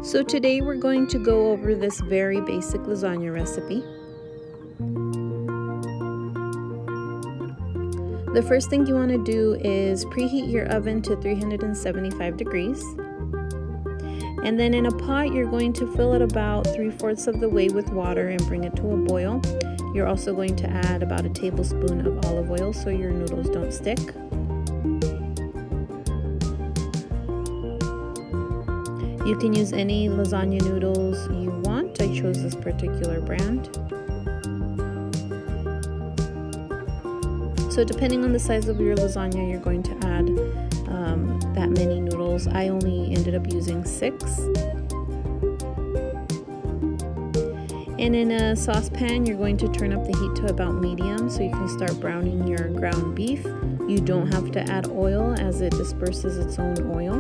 So today we're going to go over this very basic lasagna recipe. The first thing you want to do is preheat your oven to 375 degrees. And then in a pot, you're going to fill it about 3/4 of the way with water and bring it to a boil. You're also going to add about a tablespoon of olive oil so your noodles don't stick. You can use any lasagna noodles you want. I chose this particular brand. So depending on the size of your lasagna, you're going to add that many noodles. I only ended up using 6. And in a saucepan, you're going to turn up the heat to about medium so you can start browning your ground beef. You don't have to add oil as it disperses its own oil.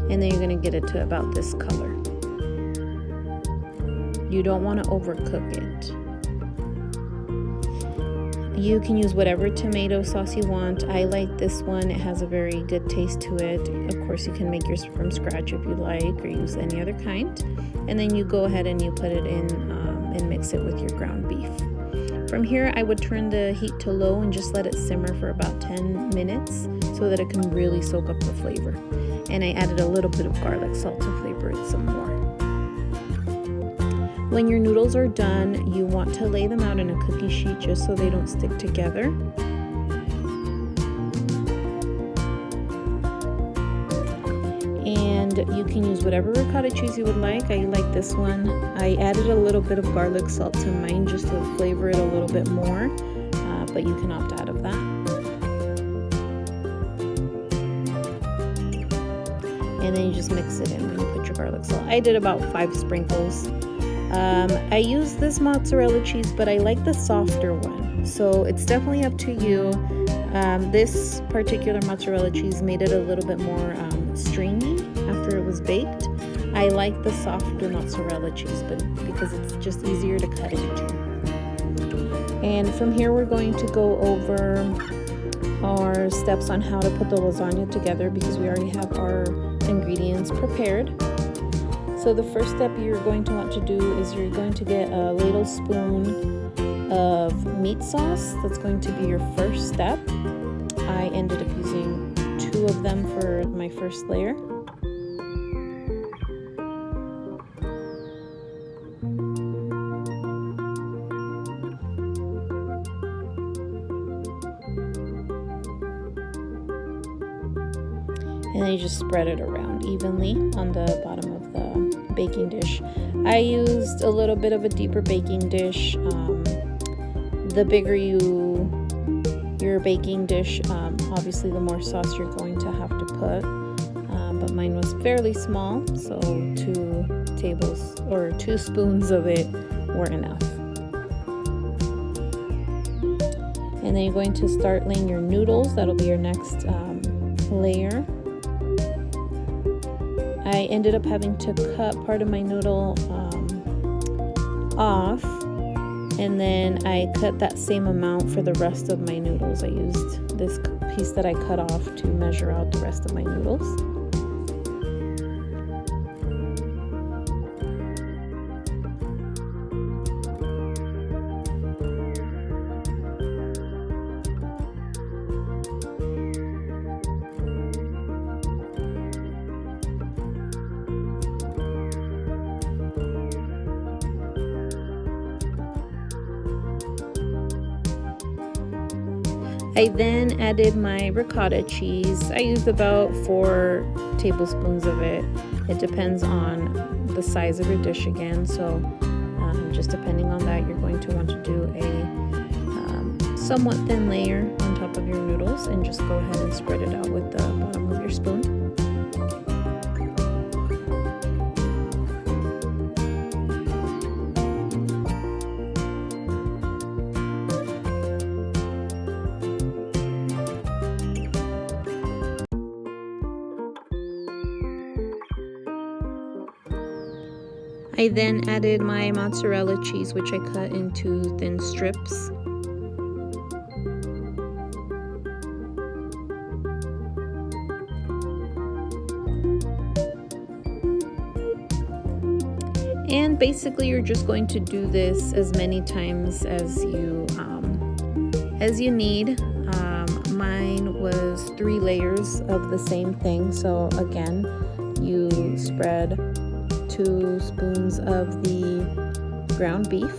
And then you're going to get it to about this color. You don't want to overcook it. You can use whatever tomato sauce you want. I like this one. It has a very good taste to it. Of course, you can make yours from scratch if you like, or use any other kind. And then you go ahead and you put it in and mix it with your ground beef. From here, I would turn the heat to low and just let it simmer for about 10 minutes so that it can really soak up the flavor. And I added a little bit of garlic salt to flavor it some more. When your noodles are done, you want to lay them out in a cookie sheet just so they don't stick together. And you can use whatever ricotta cheese you would like. I like this one. I added a little bit of garlic salt to mine just to flavor it a little bit more, but you can opt out of that. And then you just mix it in when you put your garlic salt. I did about 5 sprinkles. I use this mozzarella cheese, but I like the softer one, so it's definitely up to you. This particular mozzarella cheese made it a little bit more stringy after it was baked. I like the softer mozzarella cheese, but because it's just easier to cut into. And from here, we're going to go over our steps on how to put the lasagna together because we already have our ingredients prepared. So the first step you're going to want to do is you're going to get a ladle spoon of meat sauce. That's going to be your first step. I ended up using 2 of them for my first layer. And then you just spread it around evenly on the bottom of the baking dish. I used a little bit of a deeper baking dish. The bigger your baking dish, obviously the more sauce you're going to have to put. But mine was fairly small, so 2 spoons of it were enough. And then you're going to start laying your noodles. That'll be your next layer. I ended up having to cut part of my noodle off, and then I cut that same amount for the rest of my noodles. I used this piece that I cut off to measure out the rest of my noodles. I then added my ricotta cheese. I used about 4 tablespoons of it. It depends on the size of your dish again, so just depending on that, you're going to want to do a somewhat thin layer on top of your noodles and just go ahead and spread it out with the bottom of your spoon. I then added my mozzarella cheese, which I cut into thin strips. And basically you're just going to do this as many times as you need. Mine was 3 layers of the same thing. So again, you spread 2 spoons of the ground beef.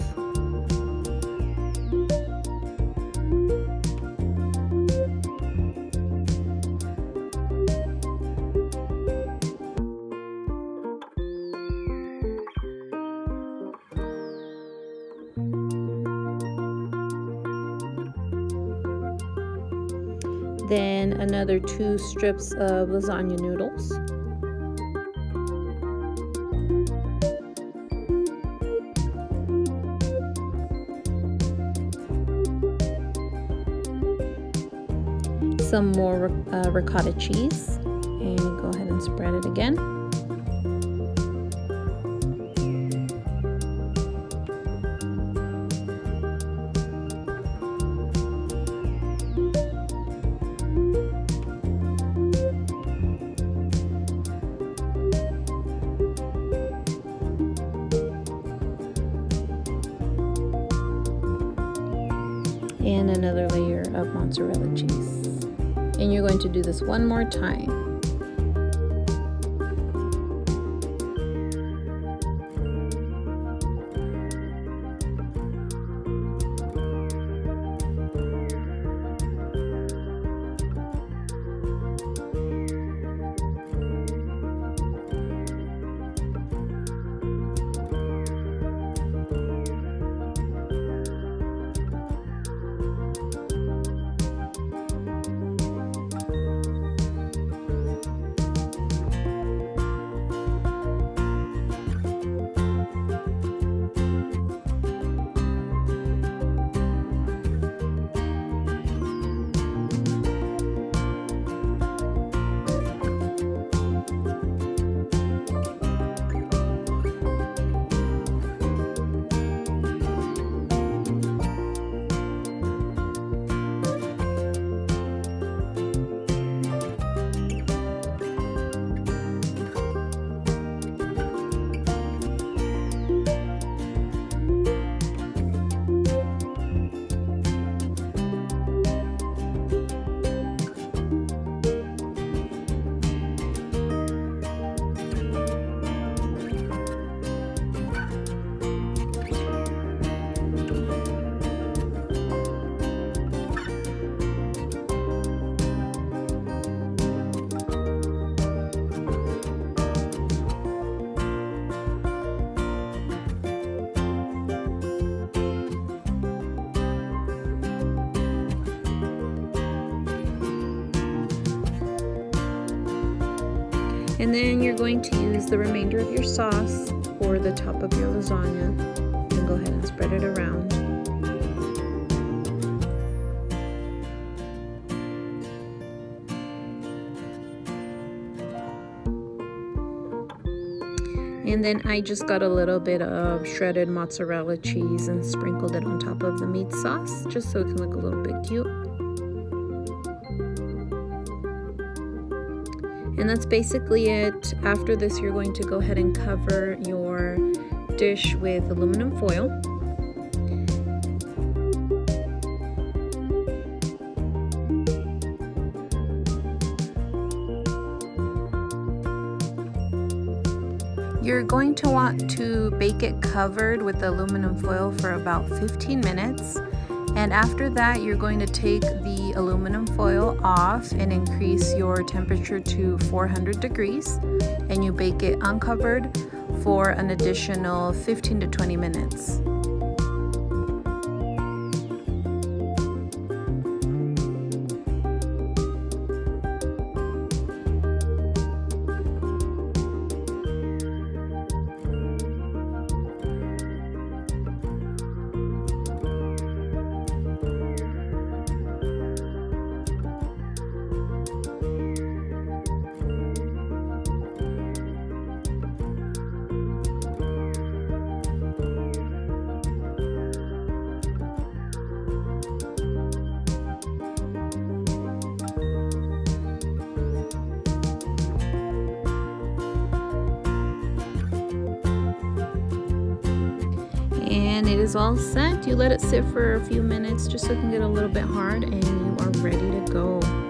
Then another 2 strips of lasagna noodles. Some more ricotta cheese, and go ahead and spread it again. And another layer of mozzarella cheese. And you're going to do this one more time. And then you're going to use the remainder of your sauce for the top of your lasagna, and go ahead and spread it around. And then I just got a little bit of shredded mozzarella cheese and sprinkled it on top of the meat sauce, just so it can look a little bit cute. And that's basically it. After this, you're going to go ahead and cover your dish with aluminum foil. You're going to want to bake it covered with the aluminum foil for about 15 minutes. And after that, you're going to take the aluminum foil off and increase your temperature to 400 degrees. And you bake it uncovered for an additional 15 to 20 minutes. And it is all set. You let it sit for a few minutes just so it can get a little bit hard, and you are ready to go.